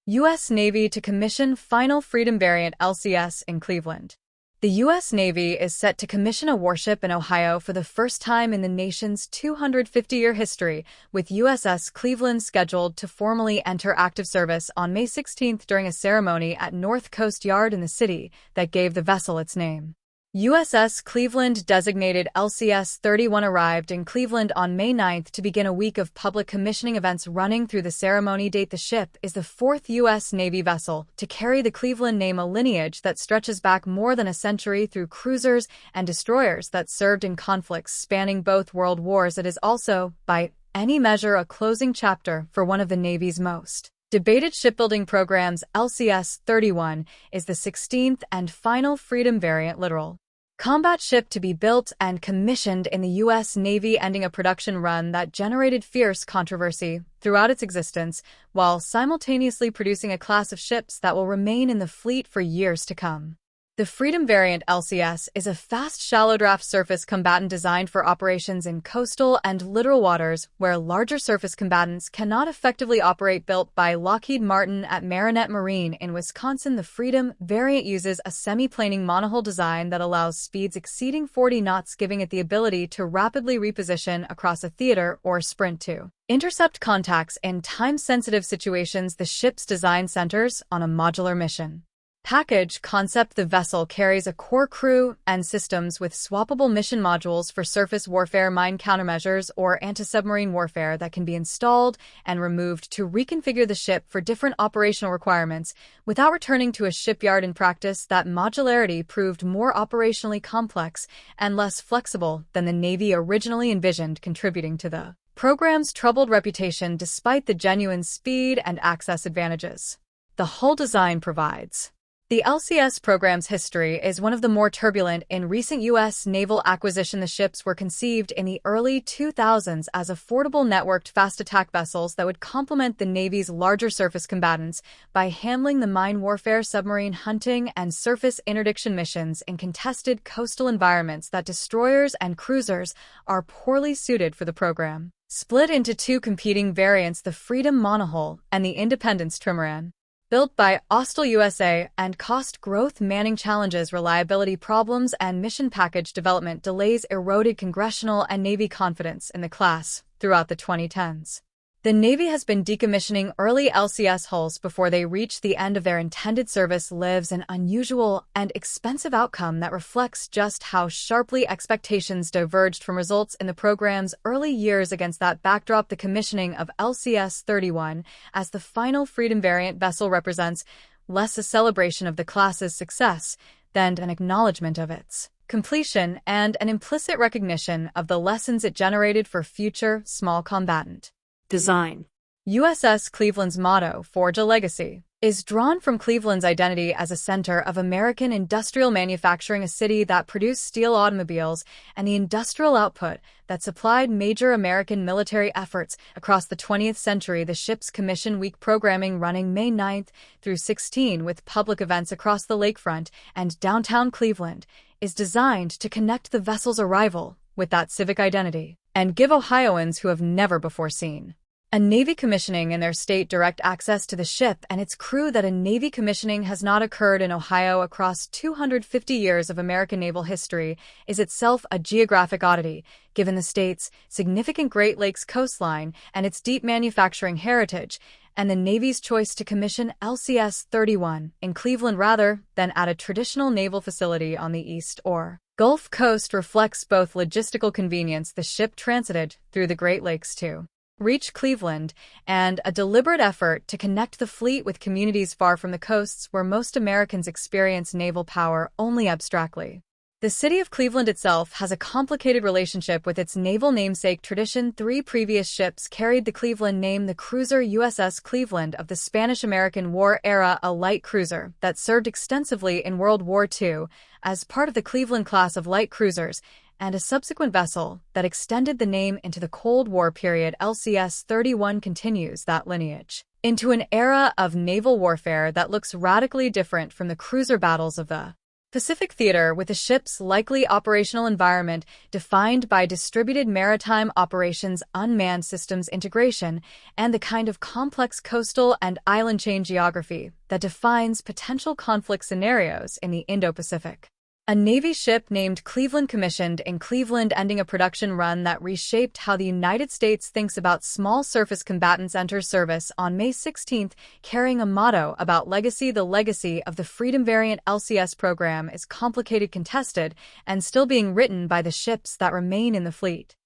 U.S. Navy to commission final Freedom-variant LCS in Cleveland. The U.S. Navy is set to commission a warship in Ohio for the first time in the nation's 250-year history, with USS Cleveland scheduled to formally enter active service on May 16 during a ceremony at North Coast Yard in the city that gave the vessel its name. USS Cleveland designated LCS-31 arrived in Cleveland on May 9 to begin a week of public commissioning events running through the ceremony date. The ship is the fourth U.S. Navy vessel to carry the Cleveland name, a lineage that stretches back more than a century through cruisers and destroyers that served in conflicts spanning both world wars. It is also, by any measure, a closing chapter for one of the Navy's most debated shipbuilding programs. LCS-31 is the 16th and final Freedom-variant littoral combat ship to be built and commissioned in the U.S. Navy, ending a production run that generated fierce controversy throughout its existence, while simultaneously producing a class of ships that will remain in the fleet for years to come. The Freedom-variant LCS is a fast, shallow-draft surface combatant designed for operations in coastal and littoral waters where larger surface combatants cannot effectively operate. Built by Lockheed Martin at Marinette Marine in Wisconsin, the Freedom-variant uses a semi-planing monohull design that allows speeds exceeding 40 knots, giving it the ability to rapidly reposition across a theater or sprint to intercept contacts in time-sensitive situations. The ship's design centers on a modular mission package concept. The vessel carries a core crew and systems with swappable mission modules for surface warfare, mine countermeasures, or anti-submarine warfare that can be installed and removed to reconfigure the ship for different operational requirements without returning to a shipyard. In practice, that modularity proved more operationally complex and less flexible than the Navy originally envisioned, contributing to the program's troubled reputation despite the genuine speed and access advantages the hull design provides. The LCS program's history is one of the more turbulent in recent U.S. naval acquisition. The ships were conceived in the early 2000s as affordable networked fast attack vessels that would complement the Navy's larger surface combatants by handling the mine warfare, submarine hunting, and surface interdiction missions in contested coastal environments that destroyers and cruisers are poorly suited for. The program split into two competing variants, the Freedom monohull and the Independence trimaran. Built by Austal USA, and cost growth, manning challenges, reliability problems, and mission package development delays eroded congressional and Navy confidence in the class throughout the 2010s. The Navy has been decommissioning early LCS hulls before they reach the end of their intended service lives, an unusual and expensive outcome that reflects just how sharply expectations diverged from results in the program's early years. Against that backdrop, the commissioning of LCS-31 as the final Freedom-variant vessel represents less a celebration of the class's success than an acknowledgement of its completion and an implicit recognition of the lessons it generated for future small combatant design. USS Cleveland's motto, "Forge a Legacy," is drawn from Cleveland's identity as a center of American industrial manufacturing, a city that produced steel automobiles and the industrial output that supplied major American military efforts across the 20th century. The ship's commission week, programming running May 9 through 16 with public events across the lakefront and downtown Cleveland, is designed to connect the vessel's arrival with that civic identity and give Ohioans who have never before seen a Navy commissioning in their state direct access to the ship and its crew. That a Navy commissioning has not occurred in Ohio across 250 years of American naval history is itself a geographic oddity, given the state's significant Great Lakes coastline and its deep manufacturing heritage, and the Navy's choice to commission LCS-31 in Cleveland rather than at a traditional naval facility on the East or Gulf Coast reflects both logistical convenience, the ship transited through the Great Lakes to reach Cleveland, and a deliberate effort to connect the fleet with communities far from the coasts where most Americans experience naval power only abstractly. The city of Cleveland itself has a complicated relationship with its naval namesake tradition. 3 previous ships carried the Cleveland name: the cruiser USS Cleveland of the Spanish-American War era, a light cruiser that served extensively in World War II as part of the Cleveland class of light cruisers, and a subsequent vessel that extended the name into the Cold War period. LCS-31 continues that lineage into an era of naval warfare that looks radically different from the cruiser battles of the Pacific theater, with the ship's likely operational environment defined by distributed maritime operations, unmanned systems integration, and the kind of complex coastal and island chain geography that defines potential conflict scenarios in the Indo-Pacific. A Navy ship named Cleveland commissioned in Cleveland, ending a production run that reshaped how the United States thinks about small surface combatants, enters service on May 16th, carrying a motto about legacy. The legacy of the Freedom-variant LCS program is complicated, contested, and still being written by the ships that remain in the fleet.